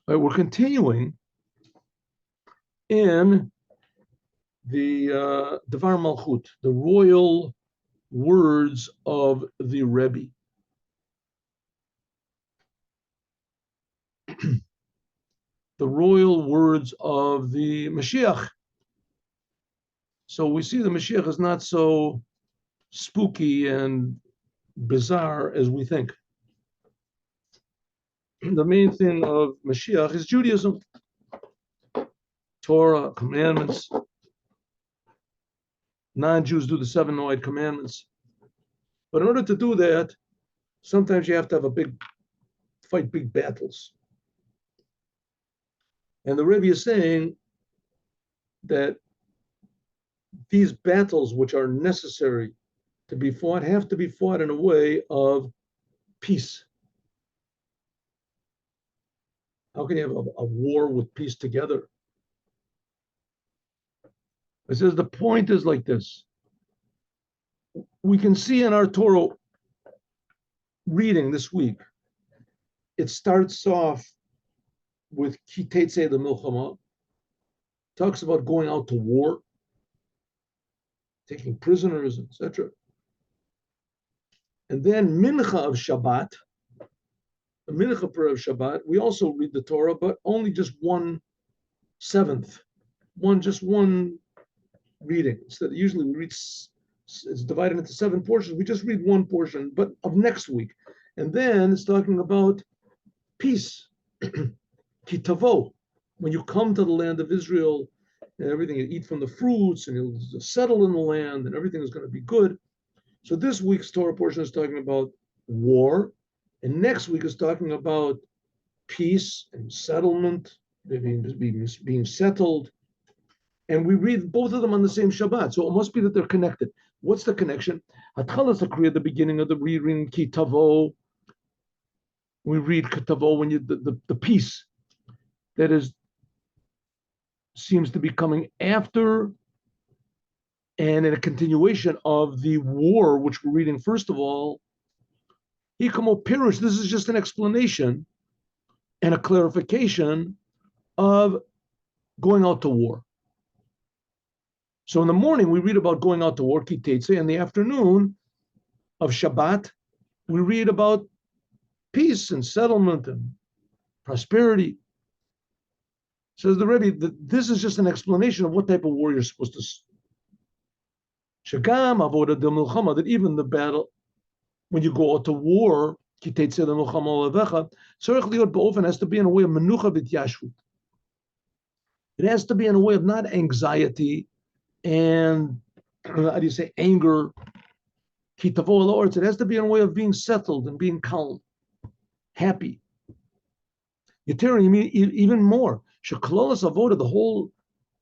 We're continuing in the Dvar Malchut, the royal words of the Rebbe. The royal words of the Moshiach. So we see the Moshiach is not so spooky and bizarre as we think. The main thing of Moshiach is Judaism, Torah, commandments. Non-Jews do the 7 Noahide commandments. But in order to do that, sometimes you have to have fight big battles. And the Rebbe is saying that these battles, which are necessary to be fought, have to be fought in a way of peace. How can you have a war with peace together? It says the point is like this. We can see in our Torah reading this week, it starts off with Ki Tetzei the Milchama, talks about going out to war, taking prisoners, etc. And then Mincha of Shabbat, the Mincha prayer of Shabbat, we also read the Torah, but only just 1/7, just one reading. Instead, usually we read, it's divided into 7 portions. We just read one portion, but of next week. And then it's talking about peace. Ki tavo, when you come to the land of Israel, and everything, you eat from the fruits, and you'll settle in the land, and everything is going to be good. So this week's Torah portion is talking about war, and next week is talking about peace and settlement, being settled. And we read both of them on the same Shabbat, so it must be that they're connected. What's the connection? Hatchalas Akriya, the beginning of the reading, Ki Tavo. We read Ki Tavo when the peace that seems to be coming after and in a continuation of the war, which we're reading first of all. Hikamo Pirush, this is just an explanation and a clarification of going out to war. So in the morning, we read about going out to war, Ki Tetzei. In the afternoon of Shabbat, we read about peace and settlement and prosperity. Says the Rebbe that this is just an explanation of what type of war you're supposed to. Shagam avoda de milchama, that even the battle, when you go out to war, Ki Tetzei de milchama levecha, tzarich liot ba'ofen, has to be in a way of menucha v'tyashvut. It has to be in a way of not anxiety and, how do you say, anger. Ki tavo el, it has to be in a way of being settled and being calm, happy. Even more. Sheklolas avoda, the whole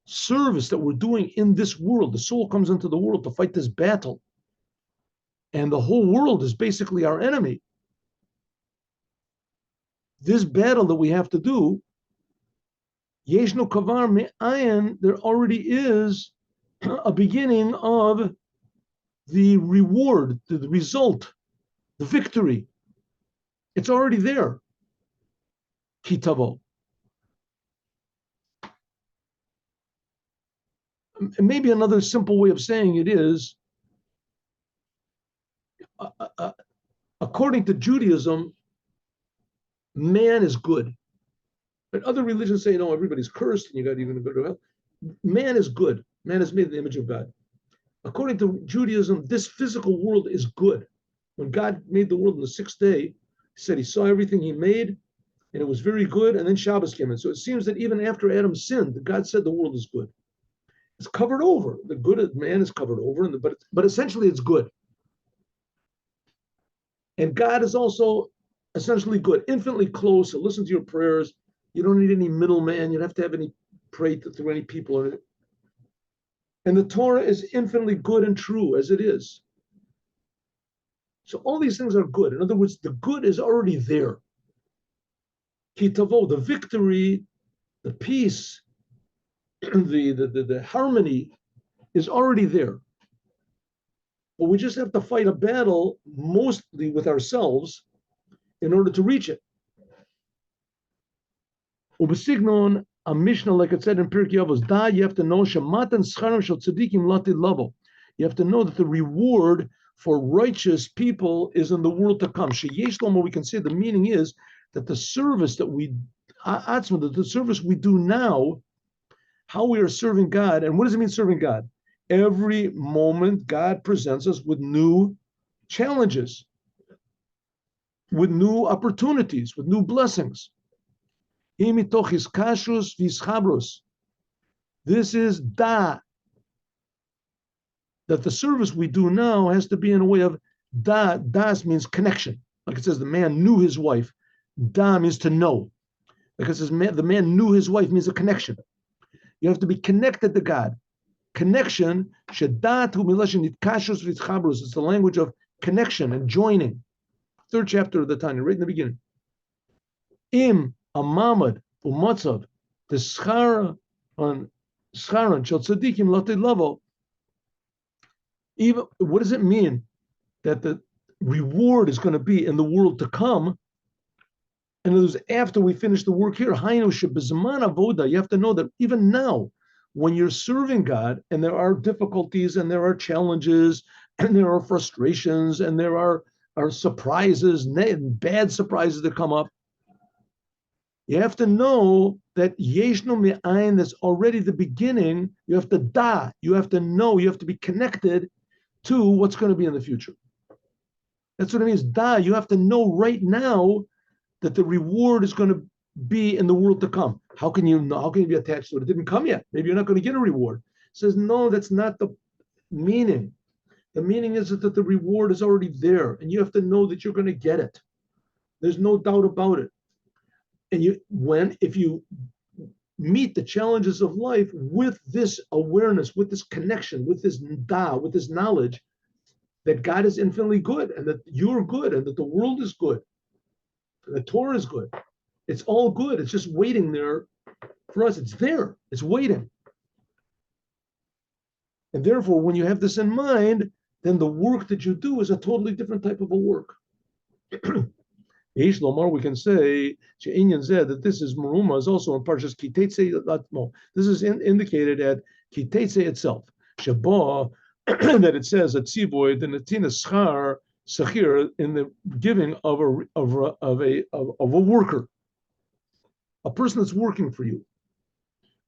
service that we're doing in this world, the soul comes into the world to fight this battle, and the whole world is basically our enemy. This battle that we have to do, yeshno kavar me'ayin, there already is a beginning of the reward, the result, the victory. It's already there. Ki tavo. And maybe another simple way of saying it is, according to Judaism, man is good. But other religions say, no, everybody's cursed and you're going to go to hell. Man is good. Man is made in the image of God. According to Judaism, this physical world is good. When God made the world on the 6th day, he said he saw everything he made and it was very good, and then Shabbos came in. So it seems that even after Adam sinned, God said the world is good. It's covered over. The good of man is covered over, but essentially it's good. And God is also essentially good, infinitely close. He'll listen to your prayers. You don't need any middleman. You don't have to have any pray through any people. And the Torah is infinitely good and true as it is. So all these things are good. In other words, the good is already there. Ki tavo, the victory, the peace, the harmony is already there. But we just have to fight a battle mostly with ourselves in order to reach it. Ubesignon, a Mishnah, like it said in Pirkei Avos, da, you have to know, shematan scharim shel tzadikim latid lavo. You have to know that the reward for righteous people is in the world to come. Sheyesh lomo, we can say the meaning is that the service that the service we do now, how we are serving God, and what does it mean serving God? Every moment, God presents us with new challenges, with new opportunities, with new blessings. This is da, that the service we do now has to be in a way of da. Das means connection. Like it says, the man knew his wife. Da means to know. Like it says, the man knew his wife means a connection. You have to be connected to God. Connection, shedat hu milashon itkashus v'itchabrus. It's the language of connection and joining. Third chapter of the Tanya, right in the beginning. Im amamad umatzav the schara on scharan shel tzadikim latid lavo. Even what does it mean that the reward is going to be in the world to come? And it was after we finish the work here. You have to know that even now, when you're serving God, and there are difficulties, and there are challenges, and there are frustrations, and there are surprises, bad surprises that come up, you have to know that yeshno me'ayin, that's already the beginning. You have to da, you have to know, you have to be connected to what's going to be in the future. That's what it means. Da, you have to know right now that the reward is going to be in the world to come. How can you know? How can you be attached to it? It didn't come yet. Maybe you're not going to get a reward. It says, no, that's not the meaning. The meaning is that the reward is already there, and you have to know that you're going to get it. There's no doubt about it. And if you meet the challenges of life with this awareness, with this connection, with this da, with this knowledge that God is infinitely good, and that you're good, and that the world is good, and the Torah is good. It's all good. It's just waiting there for us. It's there. It's waiting. And therefore, when you have this in mind, then the work that you do is a totally different type of a work. Eish Lomar, we can say that this is Maruma is also in Parshas Kitetse Latmo. This is indicated at Kitetse itself. Shabbat that it says at Tzivoy the Natina Schar Sachir in the giving of a worker, a person that's working for you.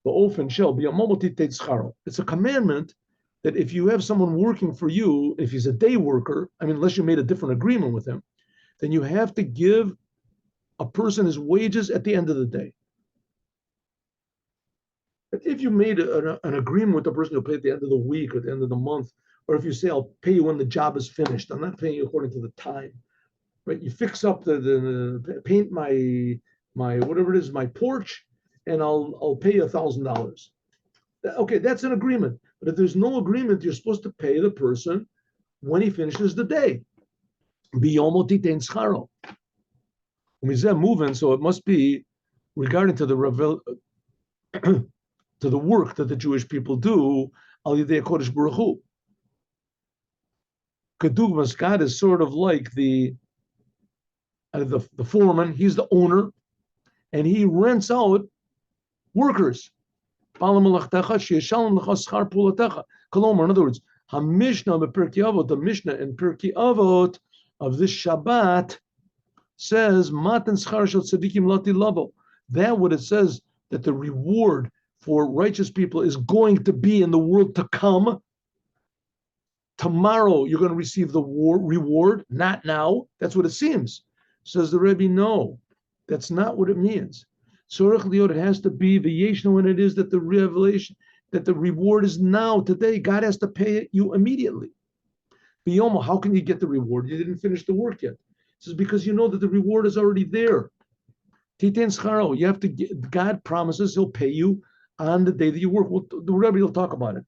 The Ofen shall be a momotit scharo. It's a commandment that if you have someone working for you, if he's a day worker, I mean, unless you made a different agreement with him, then you have to give a person his wages at the end of the day. But if you made an agreement with the person, you'll pay at the end of the week or at the end of the month, or if you say, I'll pay you when the job is finished, I'm not paying you according to the time, right? You fix up the paint my whatever it is, my porch, and I'll pay you $1,000. Okay, that's an agreement. But if there's no agreement, you're supposed to pay the person when he finishes the day. Biyomotitein scharo. Moving, so it must be regarding to the to the work that the Jewish people do. Al Yidei Kodesh Baruch Hu. Kedugmas, God is sort of like the foreman. He's the owner, and he rents out workers. In other words, the Mishnah in Pirkei Avot of this Shabbat says, Matan schar shel tzadikim lati lavo. That what it says, that the reward for righteous people is going to be in the world to come. Tomorrow you're going to receive the reward, not now. That's what it seems. Says the Rebbe, no, that's not what it means. Tzorech liot, it has to be the yeshna when it is that the revelation, that the reward is now, today. God has to pay you immediately. Biyoma, how can you get the reward? You didn't finish the work yet. It says, because you know that the reward is already there. Titen scharo, you have to get, God promises he'll pay you on the day that you work. The Rebbe will talk about it.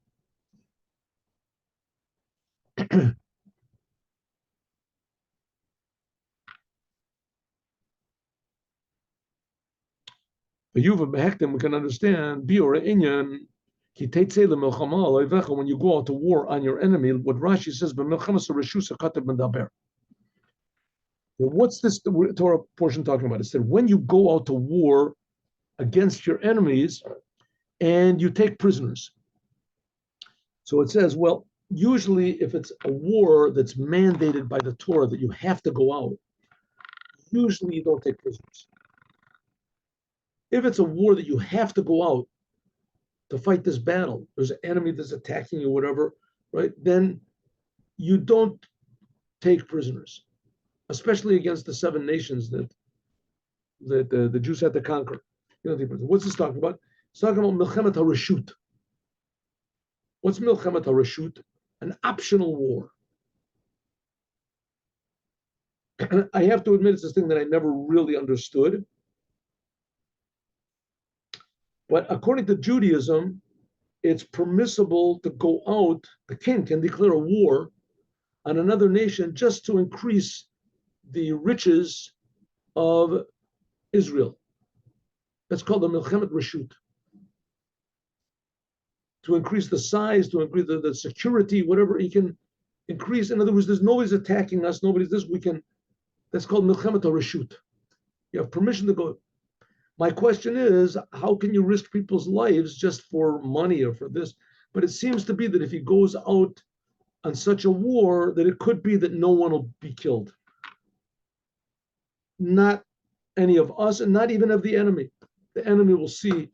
But Yuva Behektim, we can understand, Bior Inyan, when you go out to war on your enemy, what Rashi says, what's this Torah portion talking about? It said, when you go out to war against your enemies and you take prisoners. So it says, well, usually if it's a war that's mandated by the Torah that you have to go out, usually you don't take prisoners. If it's a war that you have to go out to fight this battle, there's an enemy that's attacking you, whatever, right? Then you don't take prisoners, especially against the 7 nations that the Jews had to conquer. You know, what's this talking about? It's talking about Milchemet HaRashut. What's Milchemet HaRashut? An optional war. I have to admit, it's this thing that I never really understood. But according to Judaism, it's permissible to go out, the king can declare a war on another nation just to increase the riches of Israel. That's called the Milchemet Rashut. To increase the size, to increase the security, whatever he can increase. In other words, there's nobody's attacking us, nobody's this, we can, that's called Milchemet Rashut. You have permission to go. My question is, how can you risk people's lives just for money or for this? But it seems to be that if he goes out on such a war, that it could be that no one will be killed. Not any of us, and not even of the enemy. The enemy will see.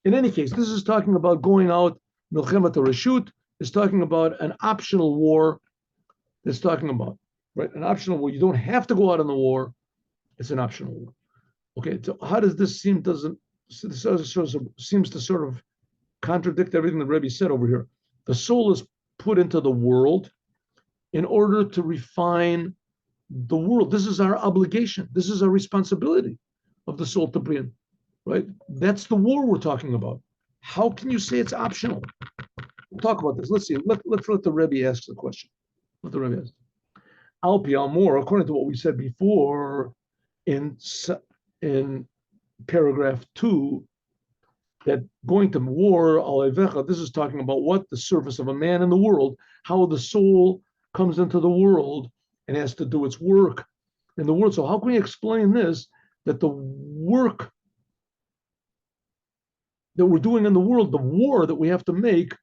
In any case, this is talking about going out, Milchemet Rashut is talking about an optional war. It's talking about, right? An optional war. You don't have to go out on the war. It's an optional war. Okay, so how does this seem? Seems to sort of contradict everything the Rebbe said over here. The soul is put into the world in order to refine the world. This is our obligation. This is our responsibility of the soul to bring, right? That's the war we're talking about. How can you say it's optional? We'll talk about this. Let's see. Let's let the Rebbe ask the question. Let the Rebbe ask. Al pi al more, according to what we said before in paragraph 2, that going to war, this is talking about what? The service of a man in the world, how the soul comes into the world and has to do its work in the world. So how can we explain this, that the work that we're doing in the world, the war that we have to make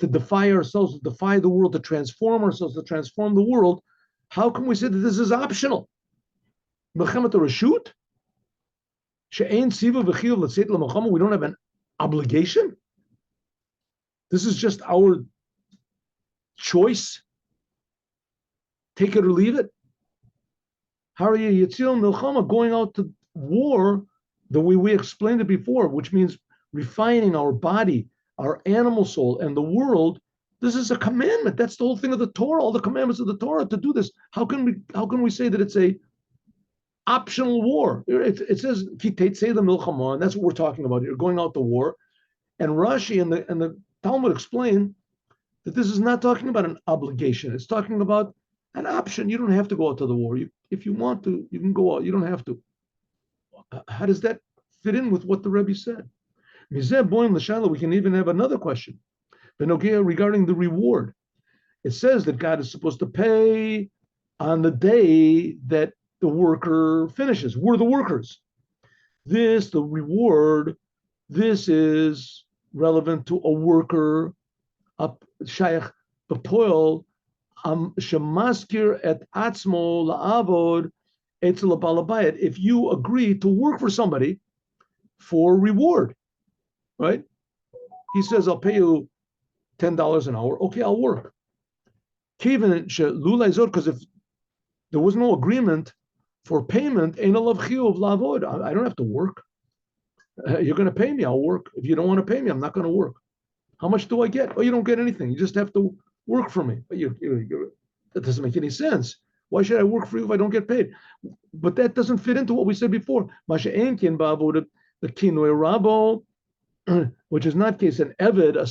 to defy ourselves, to defy the world, to transform ourselves, to transform the world, how can we say that this is optional? Milchemet Rashut? We don't have an obligation. This is just our choice. Take it or leave it. Going out to war, the way we explained it before, which means refining our body, our animal soul, and the world. This is a commandment. That's the whole thing of the Torah, all the commandments of the Torah to do this. How can we say that it's a optional war? It says and that's what we're talking about here, going out to war. And Rashi and the Talmud explain that this is not talking about an obligation. It's talking about an option. You don't have to go out to the war. If you want to, you can go out. You don't have to. How does that fit in with what the Rebbe said? We can even have another question regarding the reward. It says that God is supposed to pay on the day that the worker finishes. We're the workers. The reward, this is relevant to a worker, Shaykh Bepoil, Shemaskir et Atzmo La'avod Etzel Balabayat. If you agree to work for somebody for reward, right? He says, I'll pay you $10 an hour. Okay, I'll work. Because if there was no agreement for payment, I don't have to work. You're going to pay me, I'll work. If you don't want to pay me, I'm not going to work. How much do I get? Oh, you don't get anything. You just have to work for me. That doesn't make any sense. Why should I work for you if I don't get paid? But that doesn't fit into what we said before. The kinoi rabo, which is not case an eved, a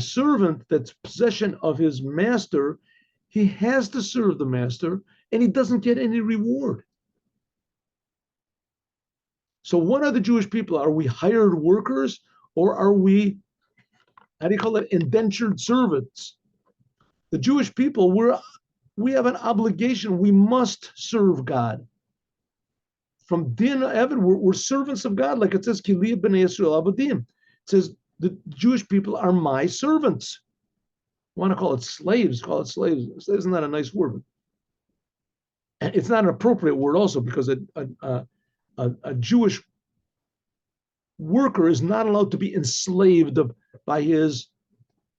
servant that's possession of his master. He has to serve the master, and he doesn't get any reward. So what are the Jewish people? Are we hired workers, or are we, how do you call it, indentured servants? The Jewish people, we have an obligation. We must serve God from din Evan, we're servants of God, like it says, Kili b'nei Yisrael abadim. It says the Jewish people are my servants. You want to call it slaves? Call it slaves. Isn't that a nice word? It's not an appropriate word, also, because a Jewish worker is not allowed to be enslaved by his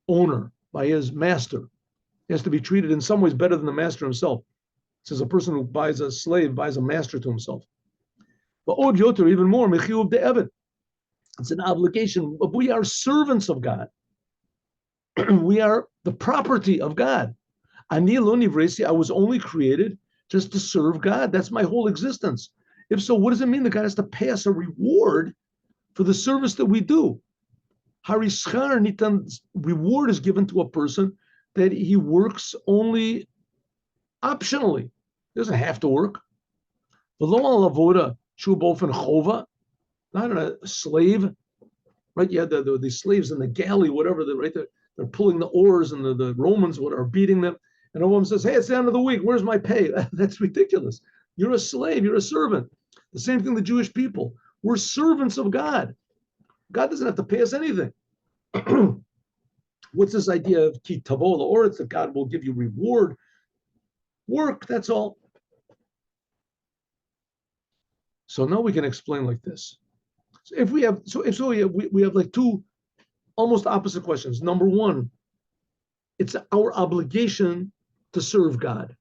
owner, by his master. He has to be treated in some ways better than the master himself. It says a person who buys a slave buys a master to himself. But Od Yoter, even more, Mechiuv de Eved. It's an obligation. But we are servants of God. We are the property of God. Ani lo nivresi, I was only created just to serve God. That's my whole existence. If so, what does it mean that God has to pay us a reward for the service that we do? Harischar nitan, reward is given to a person that he works only optionally. He doesn't have to work. V'lo alavoda shu bofen chova, not a slave, right? You had the slaves in the galley, whatever, they're pulling the oars, and the Romans are beating them. And a woman says, hey, it's the end of the week. Where's my pay? That's ridiculous. You're a slave. You're a servant. The same thing the Jewish people. We're servants of God. God doesn't have to pay us anything. What's this idea of ki tavo la'oretz, that God will give you reward? Work, that's all. So now we can explain like this. So if we have, we have like two almost opposite questions. Number one, it's our obligation to serve God.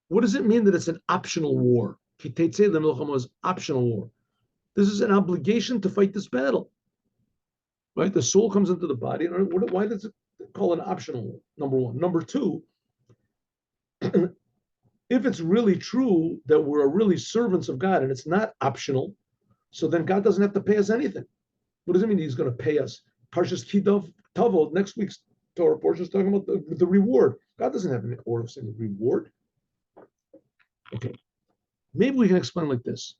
What does it mean that it's an optional war? Is optional war. This is an obligation to fight this battle. Right? The soul comes into the body. Why does it call it an optional war? Number one. Number two, if it's really true that we're really servants of God and it's not optional, so then God doesn't have to pay us anything. What does it mean he's going to pay us? Parshas Kidav Tavo, next week's Torah portion is talking about the reward. God doesn't have an order of saying reward. Okay. Maybe we can explain like this.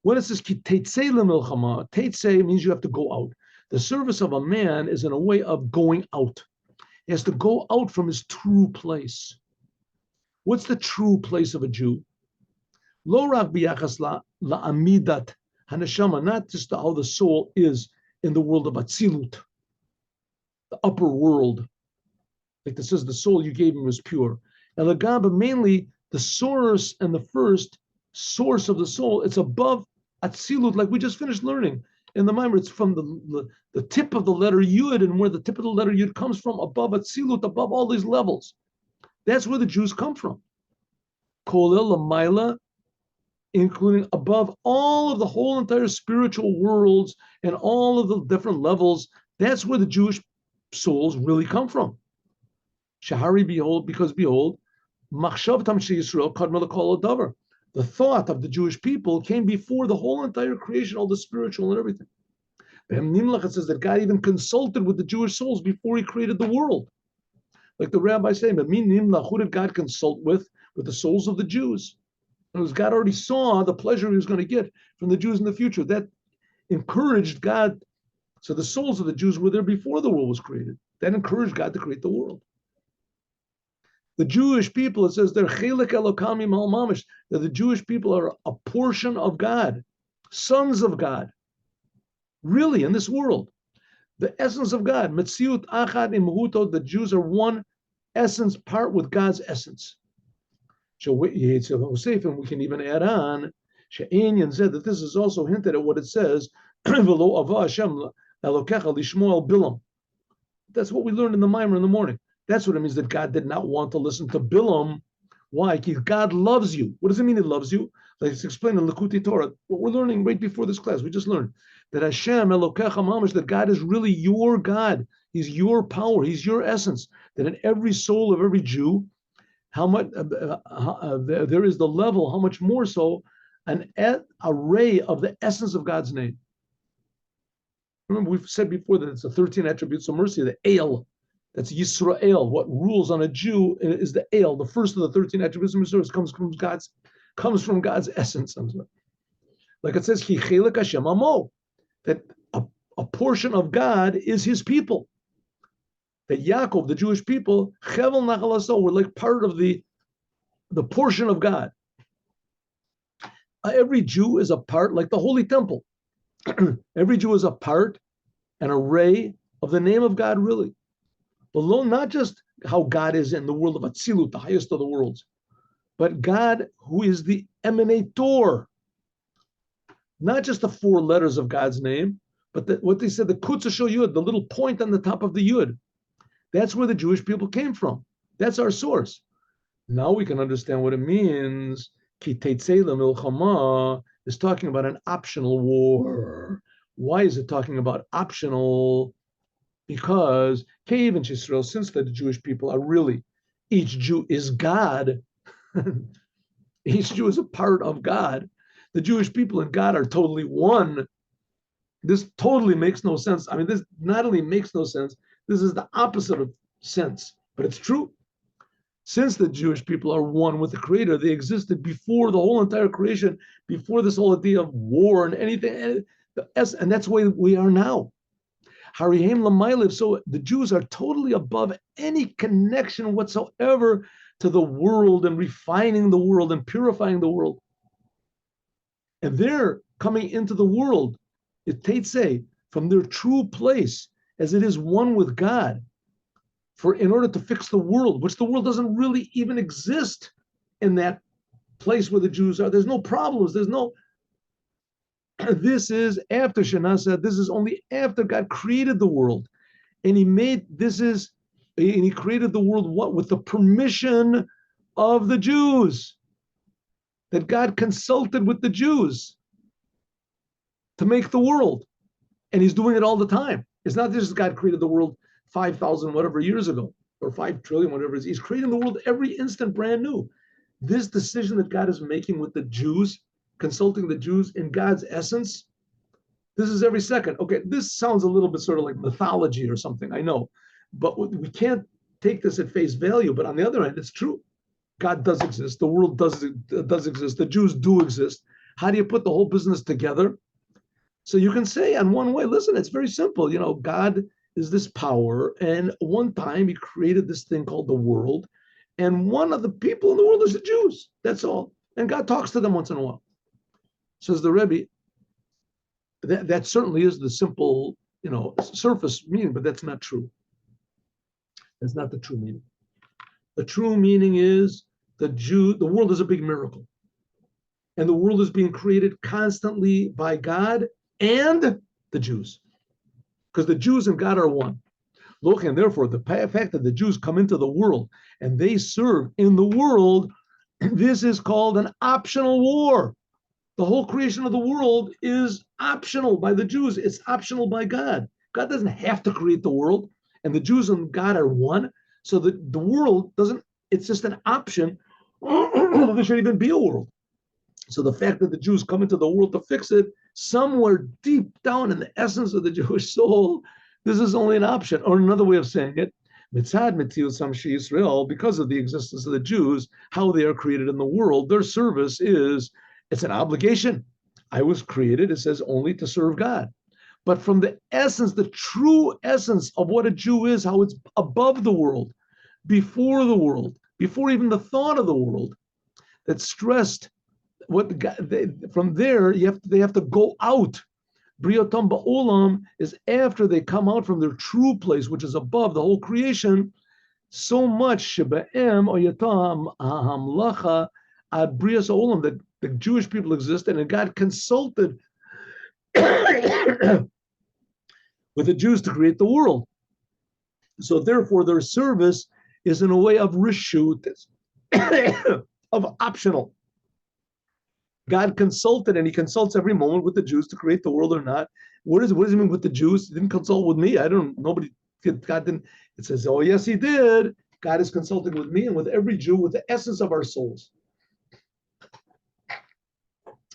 When it says ki teitzei lemilchama, teitzei means you have to go out. The service of a man is in a way of going out. He has to go out from his true place. What's the true place of a Jew? Lo rak biyachas la'amidat haneshama, not just how the soul is in the world of Atzilut, the upper world. Like this says, the soul you gave him was pure. Elagaba, mainly the source and the first source of the soul, it's above Atzilut, like we just finished learning in the Maimer. It's from the tip of the letter Yud, and where the tip of the letter Yud comes from, above Atzilut, above all these levels. That's where the Jews come from. Kolel Lamaila, including above all of the whole entire spiritual worlds and all of the different levels. That's where the Jewish souls really come from. Shahari, behold, because behold, Machshavtam Yisrael Kadma L'Kol Davar. The thought of the Jewish people came before the whole entire creation, all the spiritual and everything. It says that God even consulted with the Jewish souls before he created the world. Like the rabbi saying, who did God consult with? With the souls of the Jews. And it was God already saw the pleasure he was going to get from the Jews in the future. That encouraged God. So the souls of the Jews were there before the world was created. That encouraged God to create the world. The Jewish people, it says, they're chelek elokami mal mamish, that the Jewish people are a portion of God, sons of God, really, in this world. The essence of God, metziut achad imhuto, the Jews are one essence, part with God's essence. So we can even add on, She'enyan said that this is also hinted at what it says, v'lo ava Hashem elokecha lishmo bilam. That's what we learned in the Maimer in the morning. That's what it means that God did not want to listen to Bilam. Why? Because God loves you. What does it mean he loves you? Like it's explained in Likutei Torah. What we're learning right before this class, we just learned that Hashem, Elokecha Mamash, that God is really your God. He's your power. He's your essence. That in every soul of every Jew, how much there is the level, how much more so, an array of the essence of God's name. Remember, we've said before that it's the 13 attributes of mercy, the El. That's Yisrael. What rules on a Jew is the El. The first of the 13 attributes of mercy comes from God's essence. Like it says, Ki chelek Hashem amo, that a portion of God is his people. That Yaakov, the Jewish people, Chevel Nachalaso, were like part of the portion of God. every Jew is a part, like the Holy Temple. Every Jew is a part, an array of the name of God, really. Below, not just how God is in the world of Atzilut, the highest of the worlds, but God who is the emanator. Not just the four letters of God's name, but what they said, the Kutzashal Yud, the little point on the top of the Yud. That's where the Jewish people came from. That's our source. Now we can understand what it means. Ki teitzei milchama is talking about an optional war. Why is it talking about optional? Because Kevan Yisrael, since the Jewish people are really, each Jew is God. Each Jew is a part of God. The Jewish people and God are totally one. This totally makes no sense. I mean, this not only makes no sense, this is the opposite of sense, but it's true. Since the Jewish people are one with the Creator, they existed before the whole entire creation, before this whole idea of war and anything, and that's the way we are now. Harihem Lamayliv. So the Jews are totally above any connection whatsoever to the world and refining the world and purifying the world. And they're coming into the world, it say, from their true place, as it is one with God, in order to fix the world, which the world doesn't really even exist in that place where the Jews are. There's no problems. There's no. This is after Shana said. This is only after God created the world, and He created the world what with the permission of the Jews. That God consulted with the Jews to make the world. And He's doing it all the time. It's not just God created the world 5,000 whatever years ago, or 5 trillion, whatever it is. He's creating the world every instant brand new. This decision that God is making with the Jews, consulting the Jews in God's essence, this is every second. Okay, this sounds a little bit sort of like mythology or something, I know. But we can't take this at face value. But on the other hand, it's true. God does exist. The world does exist. The Jews do exist. How do you put the whole business together? So you can say on one way, listen, it's very simple. You know, God is this power. And one time He created this thing called the world. And one of the people in the world is the Jews. That's all. And God talks to them once in a while. Says the Rebbe, that certainly is the simple, surface meaning, but that's not true. That's not the true meaning. The true meaning is the world is a big miracle. And the world is being created constantly by God and the Jews. Because the Jews and God are one. Look, and therefore, the fact that the Jews come into the world and they serve in the world, this is called an optional war. The whole creation of the world is optional by the Jews. It's optional by God. God doesn't have to create the world. And the Jews and God are one. So the world doesn't, it's just an option. There should even be a world. So the fact that the Jews come into the world to fix it, somewhere deep down in the essence of the Jewish soul, this is only an option. Or another way of saying it, mitzad mitzius samshi Yisrael, because of the existence of the Jews, how they are created in the world, their service it's an obligation. I was created, it says, only to serve God. But from the essence, the true essence of what a Jew is, how it's above the world, before the world, before even the thought of the world, that's stressed. From there, they have to go out. Briotam ba'olam is after they come out from their true place, which is above the whole creation. So much sheba'em oyatam hamlacha ad brias olam, that the Jewish people exist, and God consulted with the Jews to create the world. So therefore, their service is in a way of reshut, of optional. God consulted, and He consults every moment with the Jews to create the world or not. What does it mean with the Jews? He didn't consult with me. God didn't. It says, oh, yes, He did. God is consulting with me and with every Jew, with the essence of our souls.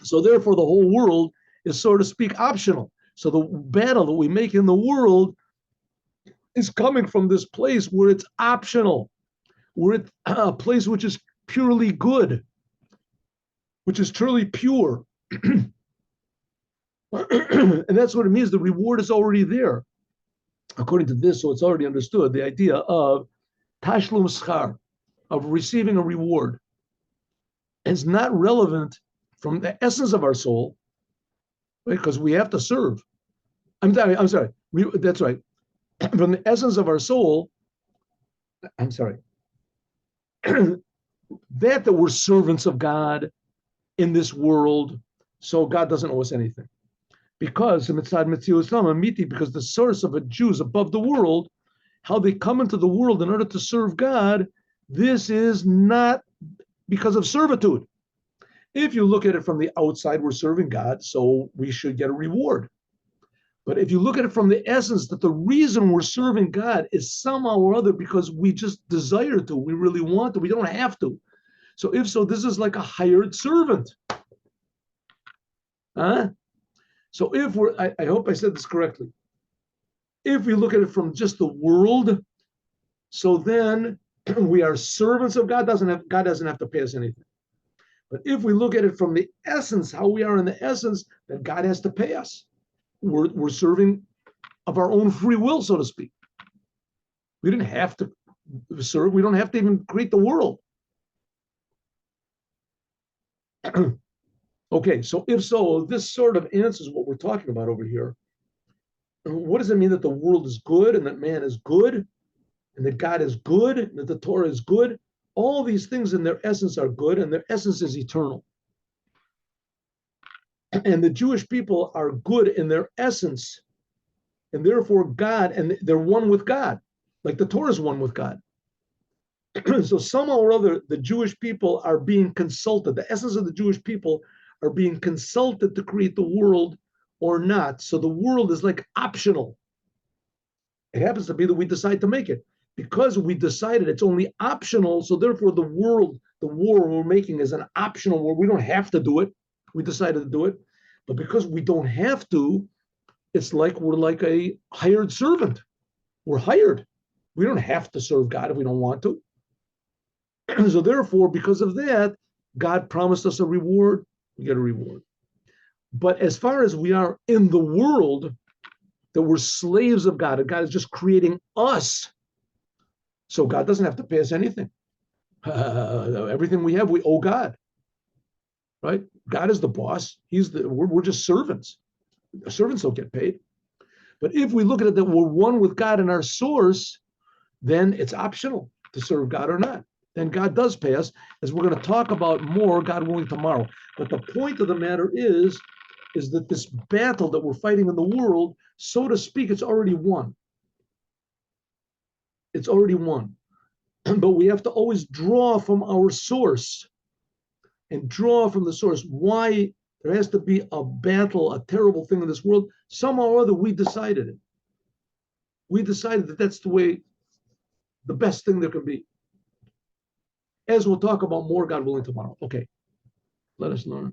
So therefore, the whole world is, so to speak, optional. So the battle that we make in the world is coming from this place where it's optional, where it's a place which is purely good, which is truly pure. And that's what it means. The reward is already there. According to this, so it's already understood, the idea of tashlum schar, of receiving a reward, is not relevant from the essence of our soul, right? Because we have to serve. I'm sorry. That's right. From the essence of our soul, I'm sorry. that we're servants of God in this world, so God doesn't owe us anything. Because because the source of a Jew is above the world, how they come into the world in order to serve God, this is not because of servitude. If you look at it from the outside, we're serving God, so we should get a reward. But if you look at it from the essence, that the reason we're serving God is somehow or other because we just desire to, we really want to, we don't have to. So if so, this is like a hired servant. Huh? So if we're, I hope I said this correctly. If we look at it from just the world, so then we are servants of God. God doesn't have to pay us anything. But if we look at it from the essence, how we are in the essence, then God has to pay us. We're serving of our own free will, so to speak. We didn't have to serve. We don't have to even create the world. Okay, so if so, this sort of answers what we're talking about over here. What does it mean that the world is good and that man is good and that God is good and that the Torah is good? All these things in their essence are good and their essence is eternal. And the Jewish people are good in their essence, and therefore God, and they're one with God, like the Torah is one with God. So somehow or other, the Jewish people are being consulted. The essence of the Jewish people are being consulted to create the world or not. So the world is like optional. It happens to be that we decide to make it. Because we decided it's only optional, so therefore the war we're making is an optional war. We don't have to do it. We decided to do it. But because we don't have to, it's like we're like a hired servant. We're hired. We don't have to serve God if we don't want to. So therefore, because of that, God promised us a reward. We get a reward. But as far as we are in the world, that we're slaves of God, and God is just creating us. So God doesn't have to pay us anything. Everything we have, we owe God. Right? God is the boss. We're just servants. Servants don't get paid. But if we look at it that we're one with God in our source, then it's optional to serve God or not. Then God does pay us, as we're going to talk about more, God willing, tomorrow. But the point of the matter is that this battle that we're fighting in the world, so to speak, it's already won. It's already won. But we have to always draw from our source and draw from the source. Why there has to be a battle, a terrible thing in this world? Somehow or other, we decided it. We decided that that's the way, the best thing there can be. As we'll talk about more, God willing, tomorrow. Okay, let us learn.